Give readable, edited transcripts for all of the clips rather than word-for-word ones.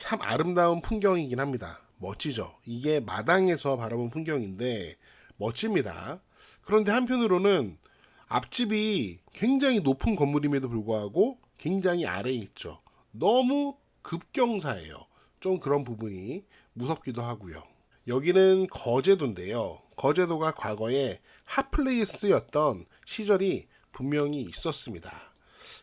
참 아름다운 풍경이긴 합니다. 멋지죠. 이게 마당에서 바라본 풍경인데 멋집니다. 그런데 한편으로는 앞집이 굉장히 높은 건물임에도 불구하고 굉장히 아래에 있죠. 너무 급경사예요. 좀 그런 부분이 무섭기도 하고요. 여기는 거제도인데요. 거제도가 과거에 핫플레이스였던 시절이 분명히 있었습니다.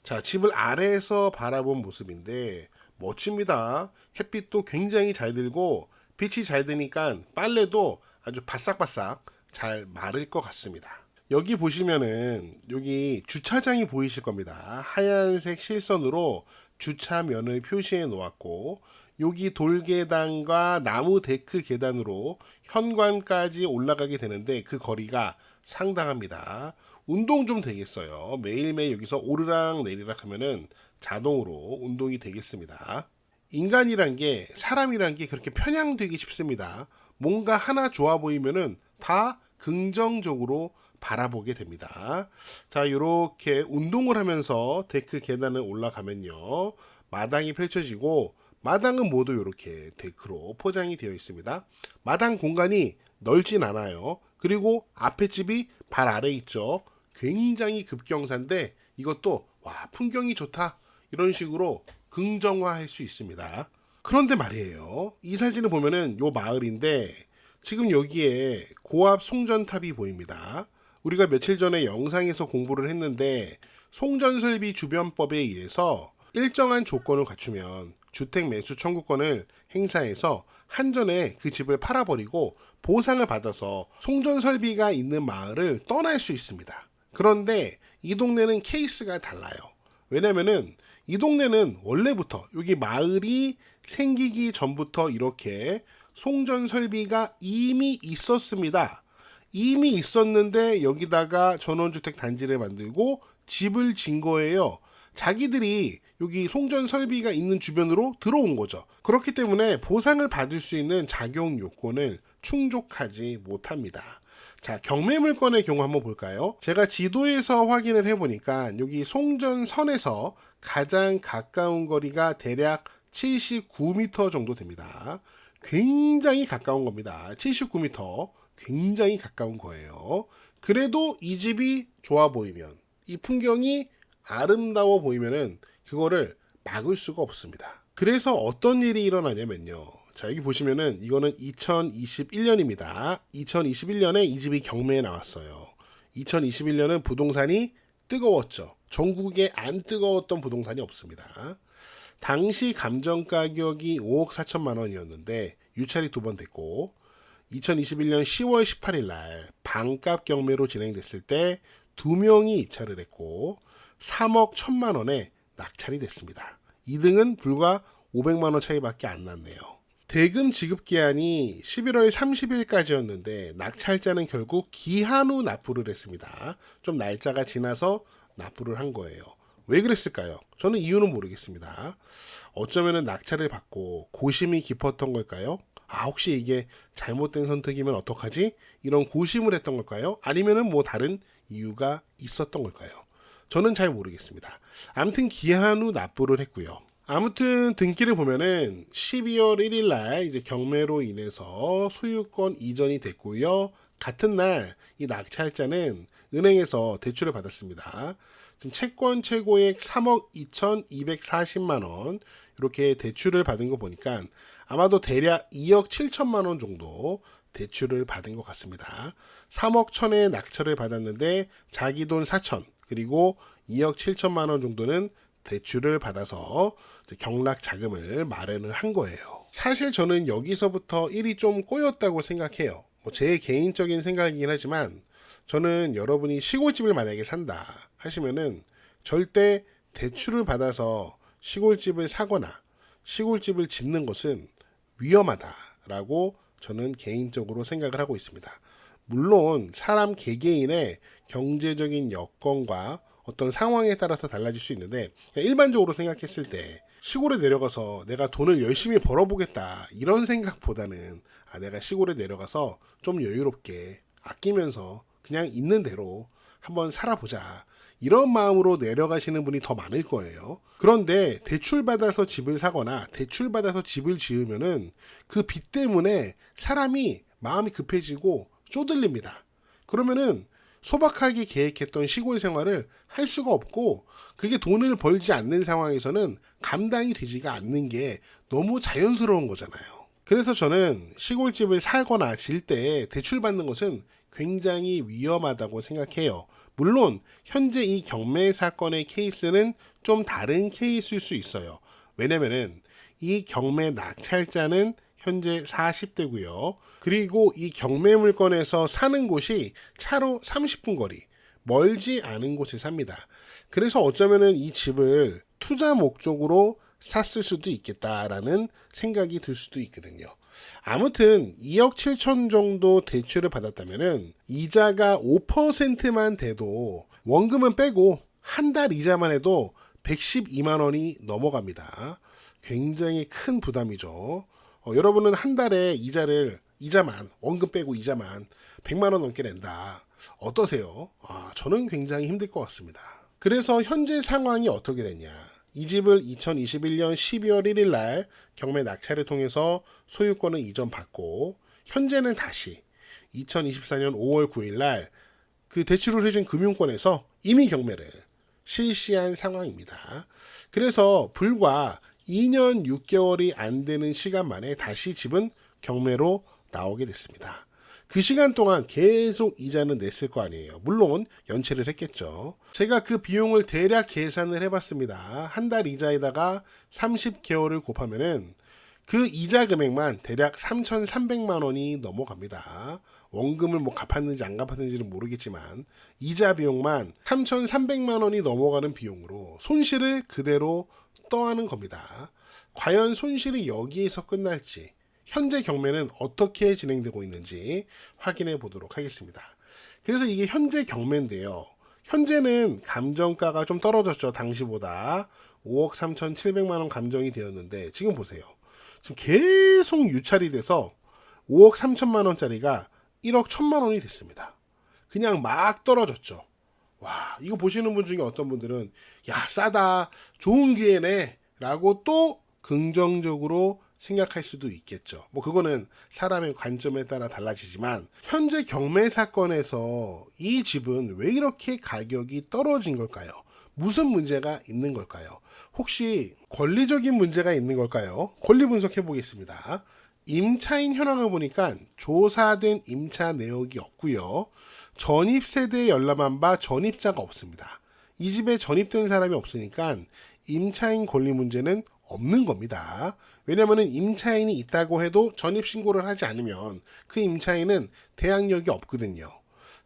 자, 집을 아래에서 바라본 모습인데 멋집니다. 햇빛도 굉장히 잘 들고 빛이 잘 드니까 빨래도 아주 바싹바싹 잘 마를 것 같습니다. 여기 보시면은 여기 주차장이 보이실 겁니다. 하얀색 실선으로 주차면을 표시해 놓았고 여기 돌계단과 나무 데크 계단으로 현관까지 올라가게 되는데 그 거리가 상당합니다. 운동 좀 되겠어요. 매일매일 여기서 오르락 내리락 하면은 자동으로 운동이 되겠습니다. 인간이란 게, 사람이란 게 그렇게 편향되기 쉽습니다. 뭔가 하나 좋아 보이면은 다 긍정적으로 바라보게 됩니다. 자, 이렇게 운동을 하면서 데크 계단을 올라가면요. 마당이 펼쳐지고 마당은 모두 이렇게 데크로 포장이 되어 있습니다. 마당 공간이 넓진 않아요. 그리고 앞에 집이 발 아래 있죠. 굉장히 급경사인데 이것도 와 풍경이 좋다 이런 식으로 긍정화할 수 있습니다. 그런데 말이에요. 이 사진을 보면은 요 마을인데 지금 여기에 고압 송전탑이 보입니다. 우리가 며칠 전에 영상에서 공부를 했는데 송전설비 주변법에 의해서 일정한 조건을 갖추면 주택 매수 청구권을 행사해서 한전에 그 집을 팔아버리고 보상을 받아서 송전설비가 있는 마을을 떠날 수 있습니다. 그런데 이 동네는 케이스가 달라요. 왜냐면은 이 동네는 원래부터 여기 마을이 생기기 전부터 이렇게 송전설비가 이미 있었습니다. 이미 있었는데 여기다가 전원주택 단지를 만들고 집을 진 거예요. 자기들이 여기 송전 설비가 있는 주변으로 들어온 거죠. 그렇기 때문에 보상을 받을 수 있는 자격 요건을 충족하지 못합니다. 자, 경매물건의 경우 한번 볼까요? 제가 지도에서 확인을 해보니까 여기 송전선에서 가장 가까운 거리가 대략 79m 정도 됩니다. 굉장히 가까운 겁니다. 79m 굉장히 가까운 거예요. 그래도 이 집이 좋아 보이면, 이 풍경이 아름다워 보이면은 그거를 막을 수가 없습니다. 그래서 어떤 일이 일어나냐면요. 자, 여기 보시면은 이거는 2021년입니다. 2021년에 이 집이 경매에 나왔어요. 2021년은 부동산이 뜨거웠죠. 전국에 안 뜨거웠던 부동산이 없습니다. 당시 감정 가격이 5억 4천만 원이었는데 유찰이 2번 됐고 2021년 10월 18일 날 반값 경매로 진행됐을 때 2명이 입찰을 했고 3억 1천만 원에 낙찰이 됐습니다. 2등은 불과 500만 원 차이밖에 안 났네요. 대금 지급 기한이 11월 30일까지였는데 낙찰자는 결국 기한 후 납부를 했습니다. 좀 날짜가 지나서 납부를 한 거예요. 왜 그랬을까요? 저는 이유는 모르겠습니다. 어쩌면 낙찰을 받고 고심이 깊었던 걸까요? 아, 혹시 이게 잘못된 선택이면 어떡하지? 이런 고심을 했던 걸까요? 아니면은 뭐 다른 이유가 있었던 걸까요? 저는 잘 모르겠습니다. 아무튼 기한 후 납부를 했고요. 아무튼 등기를 보면은 12월 1일 날 이제 경매로 인해서 소유권 이전이 됐고요. 같은 날 이 낙찰자는 은행에서 대출을 받았습니다. 지금 채권 최고액 3억 2,240만 원 이렇게 대출을 받은 거 보니까 아마도 대략 2억 7천만 원 정도 대출을 받은 것 같습니다. 3억 1천에 낙찰을 받았는데 자기 돈 4천 그리고 2억 7천만 원 정도는 대출을 받아서 경락 자금을 마련을 한 거예요. 사실 저는 여기서부터 일이 좀 꼬였다고 생각해요. 제 개인적인 생각이긴 하지만 저는 여러분이 시골집을 만약에 산다 하시면은 절대 대출을 받아서 시골집을 사거나 시골집을 짓는 것은 위험하다라고 저는 개인적으로 생각을 하고 있습니다. 물론 사람 개개인의 경제적인 여건과 어떤 상황에 따라서 달라질 수 있는데 일반적으로 생각했을 때 시골에 내려가서 내가 돈을 열심히 벌어보겠다 이런 생각보다는 내가 시골에 내려가서 좀 여유롭게 아끼면서 그냥 있는 대로 한번 살아보자 이런 마음으로 내려가시는 분이 더 많을 거예요. 그런데 대출받아서 집을 사거나 대출받아서 집을 지으면은 그 빚 때문에 사람이 마음이 급해지고 쪼들립니다. 그러면은 소박하게 계획했던 시골 생활을 할 수가 없고, 그게 돈을 벌지 않는 상황에서는 감당이 되지가 않는 게 너무 자연스러운 거잖아요. 그래서 저는 시골집을 살거나 질 때 대출받는 것은 굉장히 위험하다고 생각해요. 물론 현재 이 경매 사건의 케이스는 좀 다른 케이스일 수 있어요. 왜냐면은 이 경매 낙찰자는 현재 40대고요. 그리고 이 경매 물건에서 사는 곳이 차로 30분 거리, 멀지 않은 곳에 삽니다. 그래서 어쩌면은 이 집을 투자 목적으로 샀을 수도 있겠다라는 생각이 들 수도 있거든요. 아무튼 2억 7천 정도 대출을 받았다면은 이자가 5%만 돼도, 원금은 빼고 한 달 이자만 해도 112만 원이 넘어갑니다. 굉장히 큰 부담이죠. 여러분은 한 달에 이자만, 원금 빼고 이자만 100만 원 넘게 낸다. 어떠세요? 저는 굉장히 힘들 것 같습니다. 그래서 현재 상황이 어떻게 됐냐? 이 집을 2021년 12월 1일 날 경매 낙찰을 통해서 소유권을 이전받고, 현재는 다시 2024년 5월 9일 날 그 대출을 해준 금융권에서 이미 경매를 실시한 상황입니다. 그래서 불과 2년 6개월이 안 되는 시간 만에 다시 집은 경매로 나오게 됐습니다. 그 시간 동안 계속 이자는 냈을 거 아니에요. 물론 연체를 했겠죠. 제가 그 비용을 대략 계산을 해봤습니다. 한 달 이자에다가 30개월을 곱하면은 그 이자 금액만 대략 3,300만 원이 넘어갑니다. 원금을 뭐 갚았는지 안 갚았는지는 모르겠지만 이자 비용만 3,300만 원이 넘어가는 비용으로 손실을 그대로 떠하는 겁니다. 과연 손실이 여기에서 끝날지, 현재 경매는 어떻게 진행되고 있는지 확인해 보도록 하겠습니다. 그래서 이게 현재 경매인데요. 현재는 감정가가 좀 떨어졌죠. 당시보다 5억 3,700만 원 감정이 되었는데, 지금 보세요. 지금 계속 유찰이 돼서 5억 3천만 원짜리가 1억 1천만 원이 됐습니다. 그냥 막 떨어졌죠. 와, 이거 보시는 분 중에 어떤 분들은 야, 싸다, 좋은 기회네 라고 또 긍정적으로 생각할 수도 있겠죠. 뭐 그거는 사람의 관점에 따라 달라지지만, 현재 경매 사건에서 이 집은 왜 이렇게 가격이 떨어진 걸까요? 무슨 문제가 있는 걸까요? 혹시 권리적인 문제가 있는 걸까요? 권리 분석해 보겠습니다. 임차인 현황을 보니까 조사된 임차 내역이 없고요. 전입 세대에 열람한 바 전입자가 없습니다. 이 집에 전입된 사람이 없으니까 임차인 권리 문제는 없는 겁니다. 왜냐하면 임차인이 있다고 해도 전입신고를 하지 않으면 그 임차인은 대항력이 없거든요.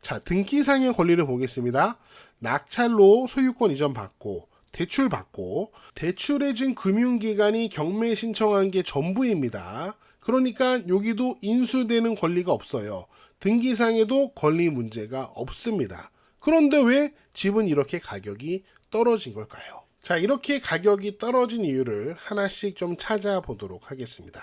자, 등기상의 권리를 보겠습니다. 낙찰로 소유권 이전 받고, 대출 받고, 대출해준 금융기관이 경매 신청한 게 전부입니다. 그러니까 여기도 인수되는 권리가 없어요. 등기상에도 권리 문제가 없습니다. 그런데 왜 집은 이렇게 가격이 떨어진 걸까요? 자, 이렇게 가격이 떨어진 이유를 하나씩 좀 찾아보도록 하겠습니다.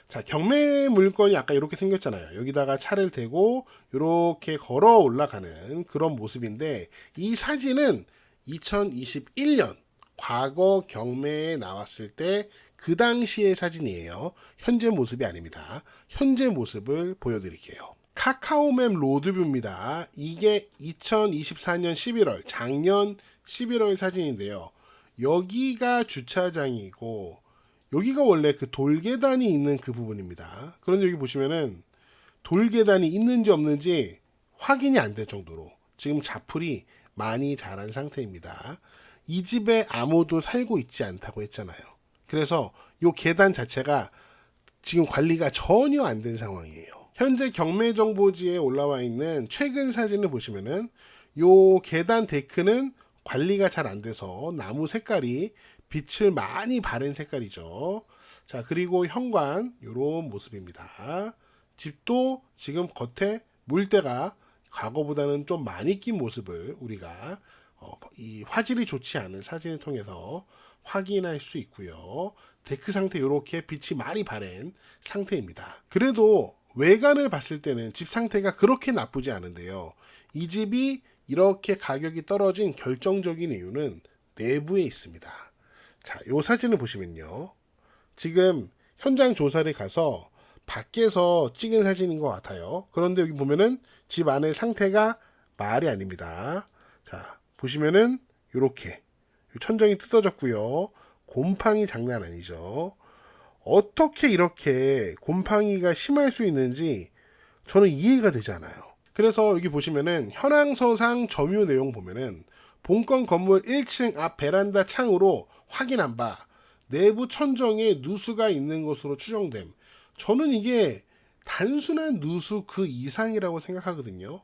자, 경매 물건이 아까 이렇게 생겼잖아요. 여기다가 차를 대고 이렇게 걸어 올라가는 그런 모습인데, 이 사진은 2021년 과거 경매에 나왔을 때 그 당시의 사진이에요. 현재 모습이 아닙니다. 현재 모습을 보여드릴게요. 카카오맵 로드뷰입니다. 이게 2024년 11월, 작년 11월 사진인데요. 여기가 주차장이고, 여기가 원래 그 돌계단이 있는 그 부분입니다. 그런데 여기 보시면은 돌계단이 있는지 없는지 확인이 안 될 정도로 지금 자풀이 많이 자란 상태입니다. 이 집에 아무도 살고 있지 않다고 했잖아요. 그래서 이 계단 자체가 지금 관리가 전혀 안 된 상황이에요. 현재 경매정보지에 올라와 있는 최근 사진을 보시면은 이 계단 데크는 관리가 잘 안 돼서 나무 색깔이 빛을 많이 바른 색깔이죠. 자, 그리고 현관 이런 모습입니다. 집도 지금 겉에 물때가 과거보다는 좀 많이 낀 모습을 우리가 이 화질이 좋지 않은 사진을 통해서 확인할 수 있고요. 데크 상태 이렇게 빛이 많이 바랜 상태입니다. 그래도 외관을 봤을 때는 집 상태가 그렇게 나쁘지 않은데요. 이 집이 이렇게 가격이 떨어진 결정적인 이유는 내부에 있습니다. 자, 요 사진을 보시면요. 지금 현장 조사를 가서 밖에서 찍은 사진인 것 같아요. 그런데 여기 보면은 집 안의 상태가 말이 아닙니다. 자, 보시면은 이렇게 천정이 뜯어졌고요. 곰팡이 장난 아니죠. 어떻게 이렇게 곰팡이가 심할 수 있는지 저는 이해가 되지 않아요. 그래서 여기 보시면은 현황서상 점유 내용 보면은 본건 건물 1층 앞 베란다 창으로 확인한 바 내부 천정에 누수가 있는 것으로 추정됨. 저는 이게 단순한 누수 그 이상이라고 생각하거든요.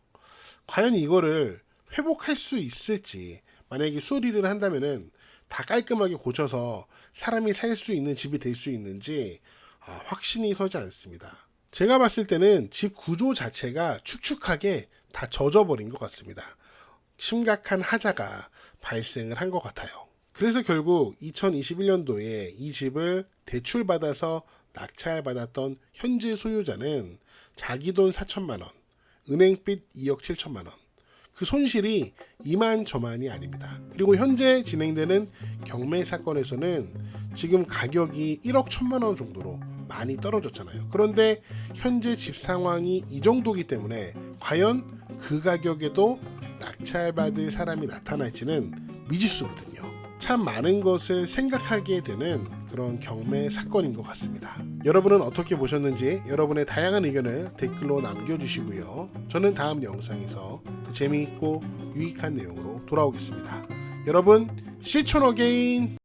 과연 이거를 회복할 수 있을지, 만약에 수리를 한다면은 다 깔끔하게 고쳐서 사람이 살 수 있는 집이 될 수 있는지 확신이 서지 않습니다. 제가 봤을 때는 집 구조 자체가 축축하게 다 젖어버린 것 같습니다. 심각한 하자가 발생을 한 것 같아요. 그래서 결국 2021년도에 이 집을 대출받아서 낙찰받았던 현재 소유자는 자기 돈 4천만 원, 은행빚 2억 7천만 원, 그 손실이 이만저만이 아닙니다. 그리고 현재 진행되는 경매 사건에서는 지금 가격이 1억 1천만 원 정도로 많이 떨어졌잖아요. 그런데 현재 집 상황이 이 정도이기 때문에 과연 그 가격에도 낙찰받을 사람이 나타날지는 미지수거든요. 참 많은 것을 생각하게 되는 그런 경매 사건인 것 같습니다. 여러분은 어떻게 보셨는지 여러분의 다양한 의견을 댓글로 남겨주시고요. 저는 다음 영상에서 더 재미있고 유익한 내용으로 돌아오겠습니다. 여러분, 시촌 어게인!